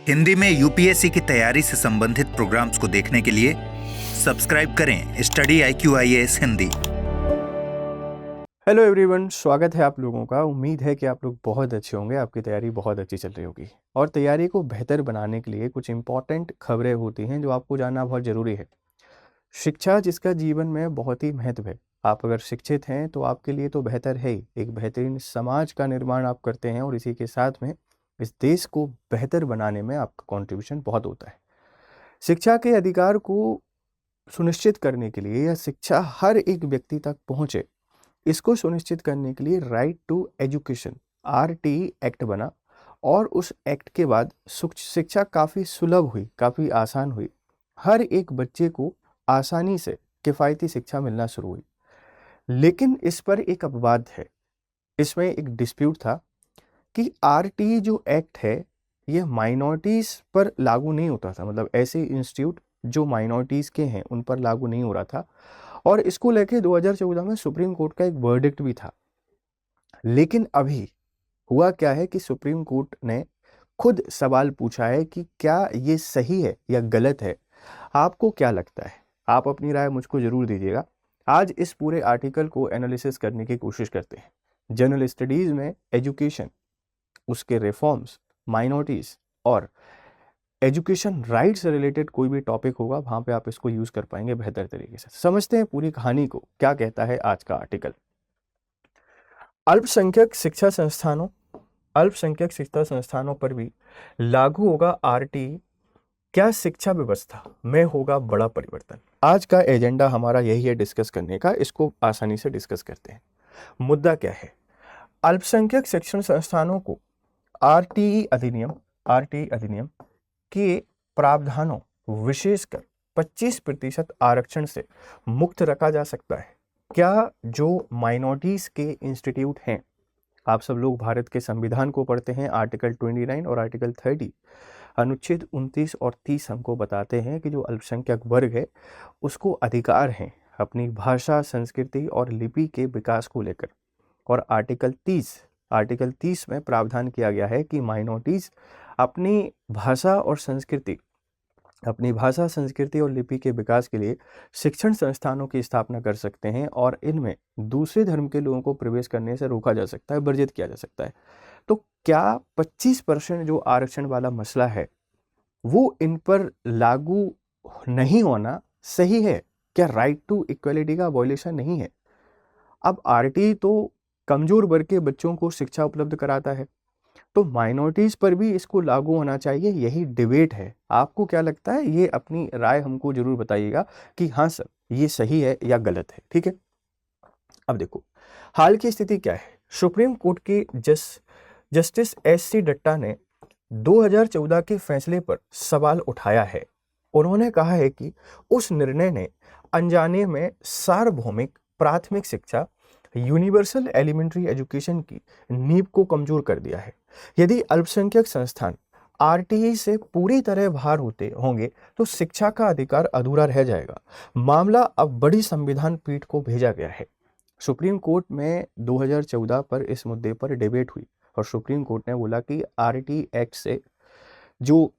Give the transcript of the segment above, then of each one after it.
हिंदी में यूपीएससी की तैयारी से संबंधित प्रोग्राम्स को देखने के लिए सब्सक्राइब करें study IQIAS Hindi. Hello everyone, स्वागत है आप लोगों का। उम्मीद है कि आप लोग बहुत अच्छे होंगे, आपकी तैयारी बहुत अच्छी चल रही होगी। और तैयारी को बेहतर बनाने के लिए कुछ इंपॉर्टेंट खबरें होती हैं जो आपको जानना बहुत ज़रूरी है। शिक्षा जिसका जीवन में बहुत ही महत्व है। आप अगर शिक्षित हैं तो आपके लिए तो बेहतर है ही। एक बेहतरीन समाज का निर्माण आप करते हैं और इसी के साथ में इस देश को बेहतर बनाने में आपका कॉन्ट्रीब्यूशन बहुत होता है। शिक्षा के अधिकार को सुनिश्चित करने के लिए या शिक्षा हर एक व्यक्ति तक पहुँचे, इसको सुनिश्चित करने के लिए right to education RTE act बना। और उस एक्ट के बाद शिक्षा काफ़ी सुलभ हुई, काफ़ी आसान हुई। हर एक बच्चे को आसानी से किफ़ायती शिक्षा मिलना शुरू हुई। लेकिन इस पर एक अपवाद है। इसमें एक डिस्प्यूट था कि RTE जो एक्ट है ये माइनॉरिटीज़ पर लागू नहीं होता था। मतलब ऐसे इंस्टीट्यूट जो माइनॉरिटीज़ के हैं उन पर लागू नहीं हो रहा था। और इसको लेके 2014 में सुप्रीम कोर्ट का एक वर्डिक्ट भी था। लेकिन अभी हुआ क्या है कि सुप्रीम कोर्ट ने खुद सवाल पूछा है कि क्या ये सही है या गलत है। आपको क्या लगता है? आप अपनी राय मुझको ज़रूर दीजिएगा। आज इस पूरे आर्टिकल को एनालिसिस करने की कोशिश करते हैं। जनरल स्टडीज़ में एजुकेशन, उसके रिफॉर्म्स, माइनॉरिटीज़ और एजुकेशन राइट से रिलेटेड कोई भी टॉपिक होगा वहाँ पे आप इसको यूज़ कर पाएंगे बेहतर तरीके से। समझते हैं पूरी कहानी को, क्या कहता है आज का आर्टिकल। अल्पसंख्यक शिक्षा संस्थानों पर भी लागू होगा RTE। क्या शिक्षा व्यवस्था में होगा बड़ा परिवर्तन? आज का एजेंडा हमारा यही है डिस्कस करने का। इसको आसानी से डिस्कस करते हैं। मुद्दा क्या है? अल्पसंख्यक शिक्षण संस्थानों को RTE अधिनियम के प्रावधानों, विशेषकर 25% आरक्षण से मुक्त रखा जा सकता है। क्या जो माइनॉरिटीज़ के इंस्टीट्यूट हैं, आप सब लोग भारत के संविधान को पढ़ते हैं, आर्टिकल 29 और आर्टिकल 30, अनुच्छेद 29 और 30 हमको बताते हैं कि जो अल्पसंख्यक वर्ग है उसको अधिकार हैं अपनी भाषा, संस्कृति और लिपि के विकास को लेकर। और आर्टिकल 30 में प्रावधान किया गया है कि माइनॉरिटीज़ अपनी भाषा संस्कृति और लिपि के विकास के लिए शिक्षण संस्थानों की स्थापना कर सकते हैं और इनमें दूसरे धर्म के लोगों को प्रवेश करने से रोका जा सकता है, वर्जित किया जा सकता है। तो क्या 25% जो आरक्षण वाला मसला है वो इन पर लागू नहीं होना सही है? क्या राइट टू इक्वलिटी का वॉयलेशन नहीं है? अब RTE तो कमजोर वर्ग के बच्चों को शिक्षा उपलब्ध कराता है, तो माइनॉरिटीज़ पर भी इसको लागू होना चाहिए। यही डिबेट है। आपको क्या लगता है? ये अपनी राय हमको जरूर बताइएगा कि हाँ सर ये सही है या गलत है। ठीक है, अब देखो हाल की स्थिति क्या है। सुप्रीम कोर्ट के जस्टिस SC डट्टा ने 2014 के फैसले पर सवाल उठाया है। उन्होंने कहा है कि उस निर्णय ने अनजाने में सार्वभौमिक प्राथमिक शिक्षा, यूनिवर्सल एलिमेंट्री एजुकेशन की नींव को कमजोर कर दिया है। यदि अल्पसंख्यक संस्थान RTE से पूरी तरह बाहर होंगे तो शिक्षा का अधिकार अधूरा रह जाएगा। मामला अब बड़ी संविधान पीठ को भेजा गया है। सुप्रीम कोर्ट में 2014 पर इस मुद्दे पर डिबेट हुई और सुप्रीम कोर्ट ने बोला कि RTE एक्ट से जो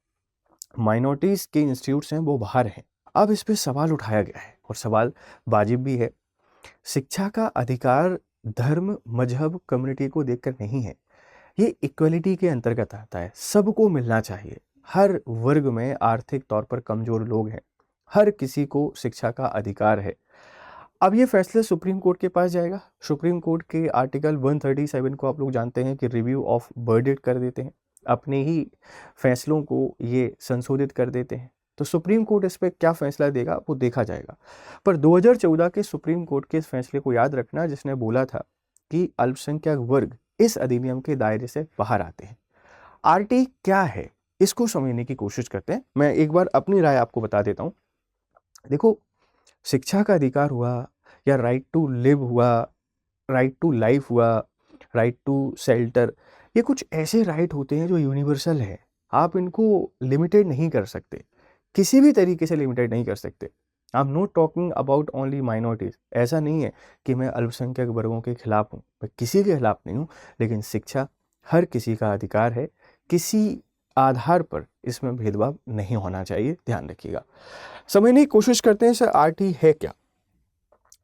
माइनॉरिटीज़ के इंस्टीट्यूट्स हैं वो बाहर हैं। अब इस पे सवाल उठाया गया है और सवाल वाजिब भी है। शिक्षा का अधिकार धर्म, मजहब, कम्युनिटी को देखकर नहीं है। ये इक्वलिटी के अंतर्गत आता है। सबको मिलना चाहिए। हर वर्ग में आर्थिक तौर पर कमजोर लोग हैं, हर किसी को शिक्षा का अधिकार है। अब ये फैसले सुप्रीम कोर्ट के पास जाएगा। सुप्रीम कोर्ट के आर्टिकल 137 को आप लोग जानते हैं कि रिव्यू ऑफ वर्डिक्ट कर देते हैं, अपने ही फैसलों को ये संशोधित कर देते हैं। तो सुप्रीम कोर्ट इस पर क्या फैसला देगा वो देखा जाएगा। पर 2014 के सुप्रीम कोर्ट के इस फैसले को याद रखना जिसने बोला था कि अल्पसंख्यक वर्ग इस अधिनियम के दायरे से बाहर आते हैं। RTE क्या है इसको समझने की कोशिश करते हैं। मैं एक बार अपनी राय आपको बता देता हूँ। देखो, शिक्षा का अधिकार हुआ या राइट टू लिव हुआ, राइट टू लाइफ हुआ, राइट टू शेल्टर, ये कुछ ऐसे राइट होते हैं जो यूनिवर्सल है। आप इनको लिमिटेड नहीं कर सकते, किसी भी तरीके से लिमिटेड नहीं कर सकते। I am not talking about only minorities. ऐसा नहीं है कि मैं अल्पसंख्यक वर्गों के खिलाफ हूँ, मैं किसी के खिलाफ नहीं हूँ। लेकिन शिक्षा हर किसी का अधिकार है। किसी आधार पर इसमें भेदभाव नहीं होना चाहिए, ध्यान रखिएगा। समझने की कोशिश करते हैं सर आरटी है क्या।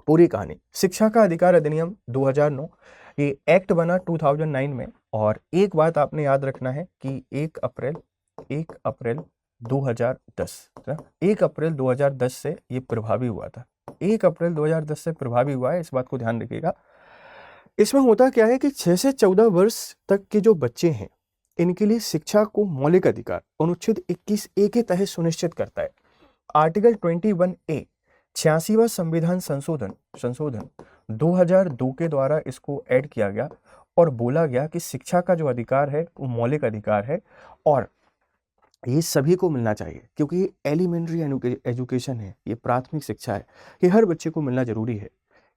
पूरी कहानी, शिक्षा का अधिकार अधिनियम 2009, ये एक्ट बना 2009 में। और एक बात आपने याद रखना है कि 1 अप्रैल 2010, 1 अप्रैल 2010 से ये प्रभावी हुआ था। 1 अप्रैल 2010 से प्रभावी हुआ है, इस बात को ध्यान रखिएगा। इसमें होता क्या है कि 6 से 14 वर्ष तक के जो बच्चे हैं, इनके लिए शिक्षा को मौलिक अधिकार अनुच्छेद 21A के तहत सुनिश्चित करता है। आर्टिकल 21A 86वां संविधान संशोधन 2002 के द्वारा इसको ऐड किया गया और बोला गया कि शिक्षा का जो अधिकार है वो मौलिक अधिकार है और ये सभी को मिलना चाहिए, क्योंकि ये एलिमेंट्री एजुकेशन है, ये प्राथमिक शिक्षा है, ये हर बच्चे को मिलना जरूरी है।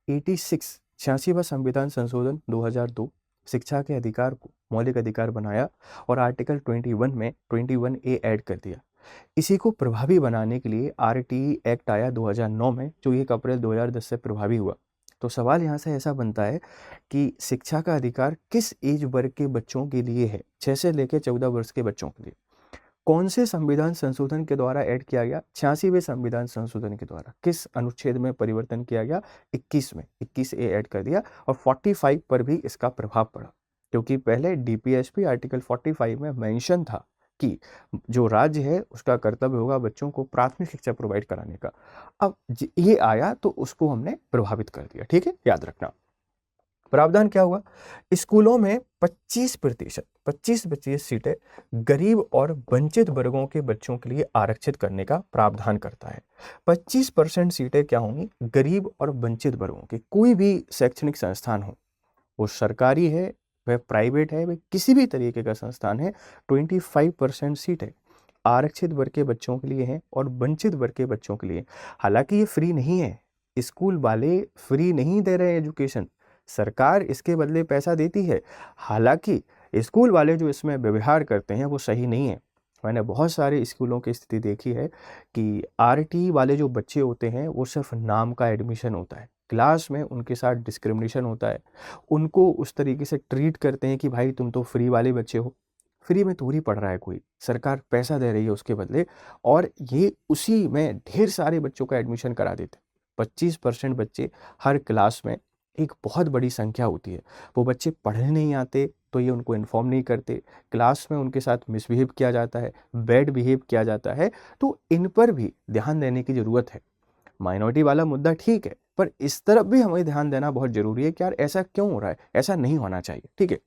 86वां संविधान संशोधन 2002 शिक्षा के अधिकार को मौलिक अधिकार बनाया और आर्टिकल 21 में 21A ऐड कर दिया। इसी को प्रभावी बनाने के लिए आरटीई एक्ट आया 2009 में, जो 1 अप्रैल 2010 से प्रभावी हुआ। तो सवाल यहाँ से ऐसा बनता है कि शिक्षा का अधिकार किस एज वर्ग के बच्चों के लिए है, 6 से लेकर 14 वर्ष के बच्चों के लिए। कौन से संविधान संशोधन के द्वारा ऐड किया गया? 86वें संविधान संशोधन के द्वारा। किस अनुच्छेद में परिवर्तन किया गया? 21 में, 21A ऐड कर दिया और 45 पर भी इसका प्रभाव पड़ा, क्योंकि पहले डीपीएसपी आर्टिकल 45 में मेंशन था कि जो राज्य है उसका कर्तव्य होगा बच्चों को प्राथमिक शिक्षा प्रोवाइड कराने का। अब ये आया तो उसको हमने प्रभावित कर दिया, ठीक है, याद रखना। प्रावधान क्या हुआ? स्कूलों में 25% सीटें गरीब और वंचित वर्गों के बच्चों के लिए आरक्षित करने का प्रावधान करता है। 25% सीटें क्या होंगी? गरीब और वंचित वर्गों के। कोई भी शैक्षणिक संस्थान हो, वो सरकारी है, वह प्राइवेट है, वह किसी भी तरीके का संस्थान है, 25% सीटें आरक्षित वर्ग के बच्चों के लिए हैं और वंचित वर्ग के बच्चों के लिए। हालांकि ये फ्री नहीं है, स्कूल वाले फ्री नहीं दे रहे हैं एजुकेशन, सरकार इसके बदले पैसा देती है। हालांकि स्कूल वाले जो इसमें व्यवहार करते हैं वो सही नहीं है। मैंने बहुत सारे स्कूलों की स्थिति देखी है कि आरटी वाले जो बच्चे होते हैं वो सिर्फ नाम का एडमिशन होता है, क्लास में उनके साथ डिस्क्रिमिनेशन होता है, उनको उस तरीके से ट्रीट करते हैं कि भाई तुम तो फ्री वाले बच्चे हो। फ्री में थोड़ी पढ़ रहा है कोई, सरकार पैसा दे रही है उसके बदले, और ये उसी में ढेर सारे बच्चों का एडमिशन करा देते हैं। 25% बच्चे हर क्लास में, एक बहुत बड़ी संख्या होती है। वो बच्चे पढ़ने नहीं आते तो ये उनको इन्फॉर्म नहीं करते, क्लास में उनके साथ मिसबिहेव किया जाता है, बैड बिहेव किया जाता है। तो इन पर भी ध्यान देने की ज़रूरत है। माइनॉरिटी वाला मुद्दा ठीक है, पर इस तरफ भी हमें ध्यान देना बहुत जरूरी है कि यार ऐसा क्यों हो रहा है, ऐसा नहीं होना चाहिए, ठीक है।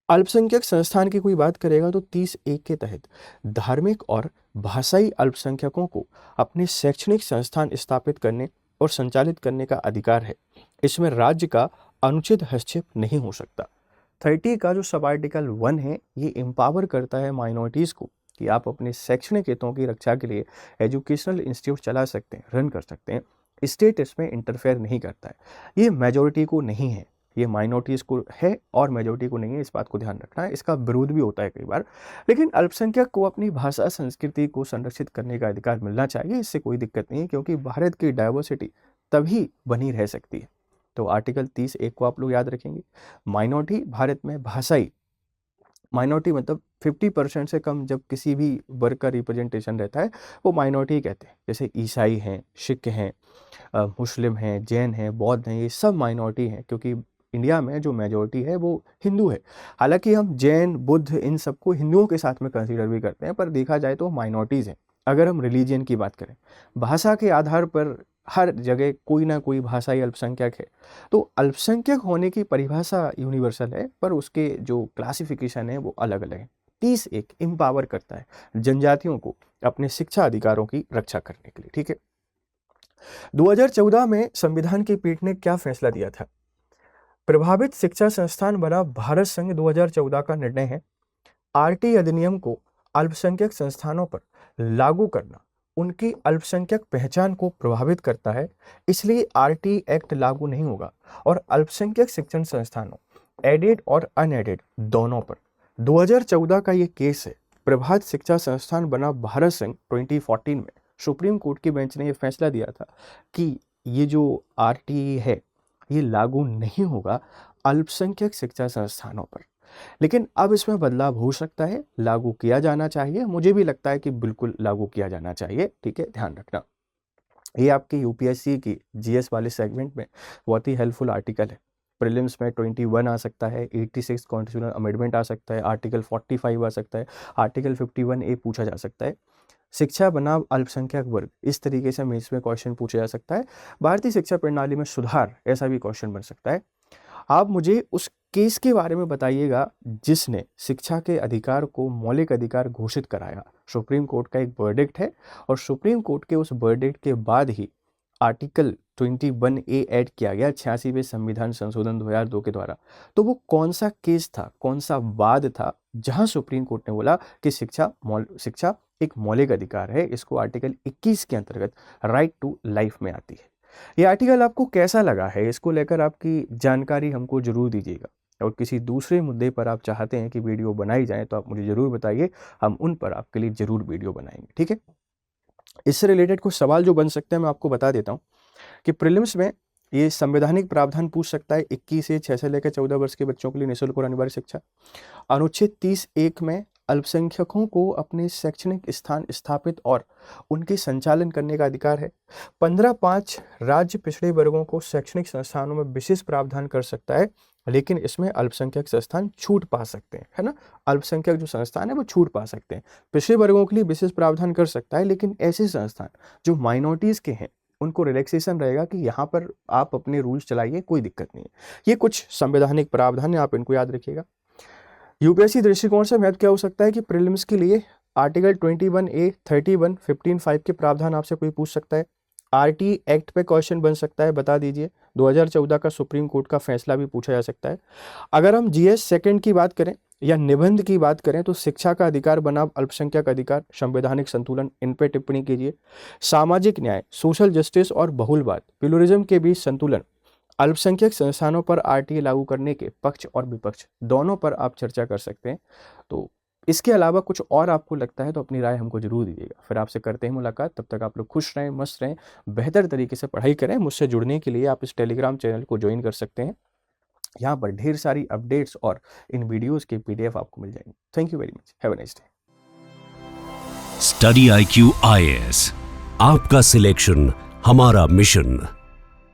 अल्पसंख्यक संस्थान की कोई बात करेगा तो 30A के तहत धार्मिक और भाषाई अल्पसंख्यकों को अपने शैक्षणिक संस्थान स्थापित करने और संचालित करने का अधिकार है। इसमें राज्य का अनुचित हस्तक्षेप नहीं हो सकता। 30 का जो सब आर्टिकल 1 है, ये एम्पावर करता है माइनॉरिटीज़ को कि आप अपने शैक्षणिक हितों की रक्षा के लिए एजुकेशनल इंस्टीट्यूट चला सकते हैं, रन कर सकते हैं। स्टेट इसमें इंटरफेयर नहीं करता है। ये मेजॉरिटी को नहीं है, ये माइनॉरिटीज़ को है और मेजॉरिटी को नहीं है, इस बात को ध्यान रखना है। इसका विरोध भी होता है कई बार, लेकिन अल्पसंख्यक को अपनी भाषा संस्कृति को संरक्षित करने का अधिकार मिलना चाहिए। इससे कोई दिक्कत नहीं है, क्योंकि भारत की डाइवर्सिटी तभी बनी रह सकती है। तो आर्टिकल 30A को आप लोग याद रखेंगे। माइनॉरिटी भारत में भाषाई, माइनॉरिटी मतलब 50% से कम जब किसी भी वर्ग का रिप्रेजेंटेशन रहता है वो माइनॉरिटी कहते हैं। जैसे ईसाई हैं, सिख हैं, मुस्लिम हैं, जैन हैं, बौद्ध हैं, ये सब माइनॉरिटी हैं, क्योंकि इंडिया में जो मेजॉरिटी है वो हिंदू है। हालांकि हम जैन, बुद्ध, इन सबको हिंदुओं के साथ में कंसीडर भी करते हैं, पर देखा जाए तो माइनॉरिटीज़ हैं। अगर हम रिलीजन की बात करें, भाषा के आधार पर हर जगह कोई ना कोई भाषाई अल्पसंख्यक है। तो अल्पसंख्यक होने की परिभाषा यूनिवर्सल है, पर उसके जो क्लासिफिकेशन है वो अलग अलग है। 30A एम्पावर करता है जनजातियों को अपने शिक्षा अधिकारों की रक्षा करने के लिए, ठीक है। 2014 में संविधान की पीठ ने क्या फैसला दिया था? प्रभावित शिक्षा संस्थान बना भारत संघ 2014 का निर्णय है। आरटी अधिनियम को अल्पसंख्यक संस्थानों पर लागू करना उनकी अल्पसंख्यक पहचान को प्रभावित करता है, इसलिए आरटी एक्ट लागू नहीं होगा और अल्पसंख्यक शिक्षण संस्थानों, एडेड और अनएडेड दोनों पर। 2014 का ये केस है। प्रभावित शिक्षा संस्थान बना भारत संघ 2014 में सुप्रीम कोर्ट की बेंच ने यह फैसला दिया था कि ये जो आरटी है ये लागू नहीं होगा अल्पसंख्यक शिक्षा संस्थानों पर। लेकिन अब इसमें बदलाव हो सकता है, लागू किया जाना चाहिए। मुझे भी लगता है कि बिल्कुल लागू किया जाना चाहिए। ठीक है, ध्यान रखना। ये आपके यूपीएससी की जीएस वाले सेगमेंट में बहुत ही हेल्पफुल आर्टिकल है। प्रीलिम्स में 21 आ सकता है, 86 कॉन्स्टिट्यूशनल अमेंडमेंट आ सकता है, आर्टिकल 45 आ सकता है, आर्टिकल 51A पूछा जा सकता है। शिक्षा बनाम अल्पसंख्यक वर्ग, इस तरीके से मेंस में क्वेश्चन पूछा जा सकता है। भारतीय शिक्षा प्रणाली में सुधार, ऐसा भी क्वेश्चन बन सकता है। आप मुझे उस केस के बारे में बताइएगा जिसने शिक्षा के अधिकार को मौलिक अधिकार घोषित कराया। सुप्रीम कोर्ट का एक वर्डिक्ट है और सुप्रीम कोर्ट के उस वर्डिक्ट के बाद ही आर्टिकल 21A ऐड किया गया 86वें संविधान संशोधन 2002 के द्वारा। तो वो कौन सा केस था, कौन सा वाद था जहां सुप्रीम कोर्ट ने बोला कि शिक्षा एक मौलिक अधिकार है। इसको आर्टिकल 21 के अंतर्गत राइट टू लाइफ में आती है। ये आर्टिकल आपको कैसा लगा है, इसको लेकर आपकी जानकारी हमको जरूर दीजिएगा। और किसी दूसरे मुद्दे पर आप चाहते हैं कि वीडियो बनाई जाए तो आप मुझे जरूर बताइए, हम उन पर आपके लिए जरूर वीडियो बनाएंगे। ठीक है, इससे रिलेटेड कुछ सवाल जो बन सकते हैं मैं आपको बता देता हूँ कि प्रीलिम्स में ये संवैधानिक प्रावधान पूछ सकता है 21 से 6 से लेकर 14 वर्ष के बच्चों के लिए निःशुल्क और अनिवार्य शिक्षा। अनुच्छेद 30(1) में अल्पसंख्यकों को अपने शैक्षणिक स्थान स्थापित और उनके संचालन करने का अधिकार है। 15(5) राज्य पिछड़े वर्गों को शैक्षणिक संस्थानों में विशेष प्रावधान कर सकता है, लेकिन इसमें अल्पसंख्यक संस्थान छूट पा सकते हैं, है ना। अल्पसंख्यक जो संस्थान है वो छूट पा सकते हैं। पिछड़े वर्गों के लिए विशेष प्रावधान कर सकता है, लेकिन ऐसे संस्थान जो माइनॉरिटीज के हैं उनको रिलैक्सेशन रहेगा कि यहाँ पर आप अपने रूल्स चलाइए, कोई दिक्कत नहीं है। ये कुछ संवैधानिक प्रावधान है, आप इनको याद रखिएगा। यूपीएससी दृष्टिकोण से महत्व क्या हो सकता है कि प्रीलिम्स के लिए आर्टिकल 21A 31 15(5) के प्रावधान आपसे कोई पूछ सकता है। आरटी एक्ट पे क्वेश्चन बन सकता है, बता दीजिए। 2014 का सुप्रीम कोर्ट का फैसला भी पूछा जा सकता है। अगर हम जीएस सेकंड की बात करें या निबंध की बात करें तो शिक्षा का अधिकार बनाम अल्पसंख्यक अधिकार, संवैधानिक संतुलन, इन पे टिप्पणी कीजिए। सामाजिक न्याय, सोशल जस्टिस और बहुलवाद, प्लुरलिज्म के बीच संतुलन, अल्पसंख्यक संस्थानों पर आरटीए लागू करने के पक्ष और विपक्ष, दोनों पर आप चर्चा कर सकते हैं। तो इसके अलावा कुछ और आपको लगता है तो अपनी राय हमको जरूर दीजिएगा। फिर आपसे करते हैं मुलाकात। तब तक आप लोग खुश रहें, मस्त रहें, बेहतर तरीके से पढ़ाई करें। मुझसे जुड़ने के लिए आप इस टेलीग्राम चैनल को ज्वाइन कर सकते हैं। यहाँ पर ढेर सारी अपडेट्स और इन वीडियोस के PDF आपको मिल जाएंगे। Thank you very much, have a nice day. Study IQ IAS, आपका सिलेक्शन हमारा मिशन।